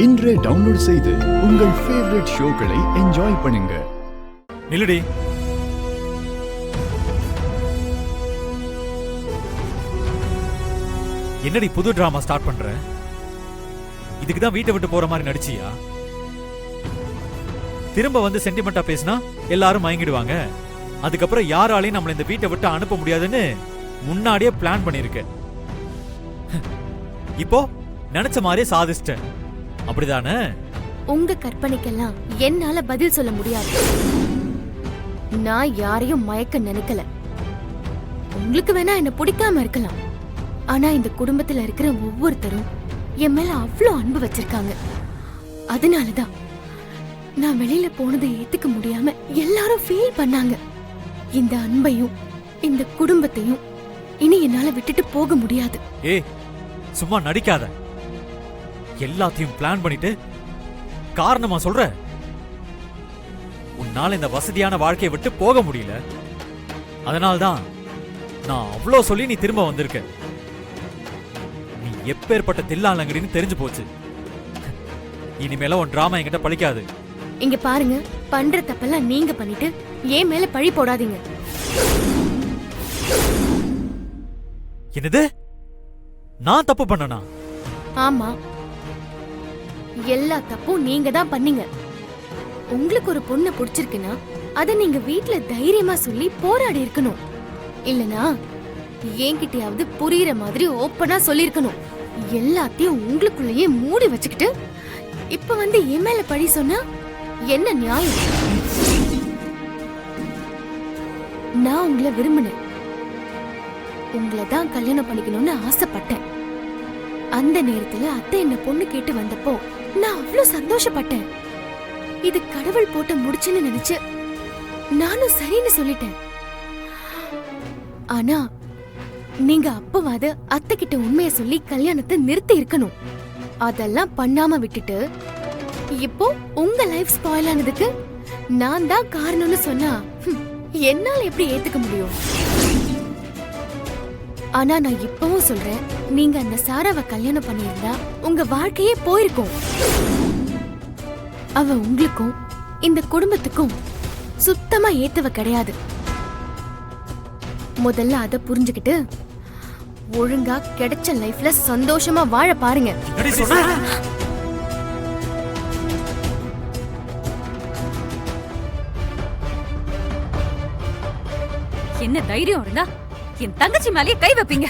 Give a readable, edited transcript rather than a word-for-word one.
இன்றே டவுன்லோட் செய்து உங்கள் ஃபேவரட் ஷோக்களை என்ஜாய் பண்ணுங்க. நில்லுடி. என்னடி புது டிராமா ஸ்டார்ட் பண்ற? இதுக்கு தான் வீட்டை விட்டு போற மாதிரி நடிச்சியா? திரும்ப வந்து சென்டிமெண்டா பேசினா எல்லாரும் மயங்கிடுவாங்க. அதுக்கப்புறம் யாராலையும் நம்மள இந்த வீட்டை விட்டு அனுப்ப முடியாதுன்னு முன்னாடியே பிளான் பண்ணிருக்க. இப்போ நினைச்ச மாதிரியே சாதிச்சிட்ட, அப்படிதானே? உங்க கற்பனைக்கெல்லாம் என்னால பதில் சொல்ல முடியாது. நான் யாரையும் மயக்க நினைக்கல. உங்களுக்கு வேணா என்ன பிடிக்காம இருக்கலாம், ஆனா இந்த குடும்பத்துல இருக்கிற ஒவ்வொருத்தரும் என் மேல அவ்வளோ அன்பு வச்சிருக்காங்க. அதனாலதான் நான் வெளியில போனதை ஏத்துக்க முடியாம எல்லாரும் ஃபீல் பண்ணாங்க. இந்த அன்பையும் இந்த குடும்பத்தையும் இனி என்னால விட்டுட்டு போக முடியாது. ஏய், சும்மா நடிக்காத. எல்லாத்தையும் பிளான் பண்ணிட்டு காரணமா சொல்ற? உன்னால இந்த வசதியான வாழ்க்கையை விட்டு போக முடியல. அதனால்தான் நான் அவ்வளோ சொல்லி நீ திரும்ப வந்திருக்க. நீ எப்பேற்பட்ட தில்லாலங்கடின்னு தெரிஞ்சு போச்சு. இனிமேல உன் டிராமா என்கிட்ட பழிக்காது. இங்க பாருங்க, பண்ற தப்பெல்லாம் நீங்க பண்ணிட்டு ஏன் மேல பழி போடாதீங்க. என்னது? நான் தப்பு பண்ணனா? ஆமா, எல்லா தப்பும் நீங்க தான் பண்ணீங்க. உங்களுக்கு ஒரு பொண்ணு பிடிச்சிருக்குன்னா அத நீங்க வீட்ல தைரியமா சொல்லி போராடி இருக்கணும். இல்லனா என்கிட்டயாவது புரியுற மாதிரி ஓப்பனா சொல்லிருக்கணும். எல்லாத்தையும் உங்களுக்குள்ளேயே மூடி வச்சுக்கிட்டு இப்ப வந்து என் மேல பழி சொன்னா என்ன நியாயம்? நான் உங்களை விரும்பினேன், உங்களை தான் கல்யாணம் பண்ணிக்கணும்னு ஆசைப்பட்டேன். அந்த நேரத்துல அத்தை என்ன பொண்ணு கேட்டு வந்தப்போ நான் அவ்வளவு சந்தோஷப்பட்டேன். இது கடவுள் போட்ட முடிச்சுன்னு நினைச்சு நானும் சரின்னு சொல்லிட்டேன். ஆனா நீங்க அப்பவாது அத்தை கிட்ட உண்மையை சொல்லி கல்யாணத்தை நிறுத்தி இருக்கணும். அதெல்லாம் பண்ணாம விட்டுட்டு இப்போ உங்க லைஃப் ஸ்பாயில் ஆனதுக்கு நான் தான் காரணம்னு சொன்னா என்னால எப்படி ஏத்துக்க முடியும்? ஆனா நான் இப்பவும் சொல்றேன், நீங்க அந்த சாராவை கல்யாணம் பண்ணியிருந்தா உங்க வாழ்க்கையே போயிருக்கும். அவ உங்களுக்கும் இந்த குடும்பத்துக்கும் சுத்தமா ஏத்தவ கிடையாது. முதல்ல அத புரிஞ்சுக்கிட்டு ஒழுங்கா கிடைச்ச லைஃப்ல சந்தோஷமா வாழ பாருங்க. என்ன தைரியம் இருந்தா என் தங்கச்சி மேலேயே கை வைப்பீங்க?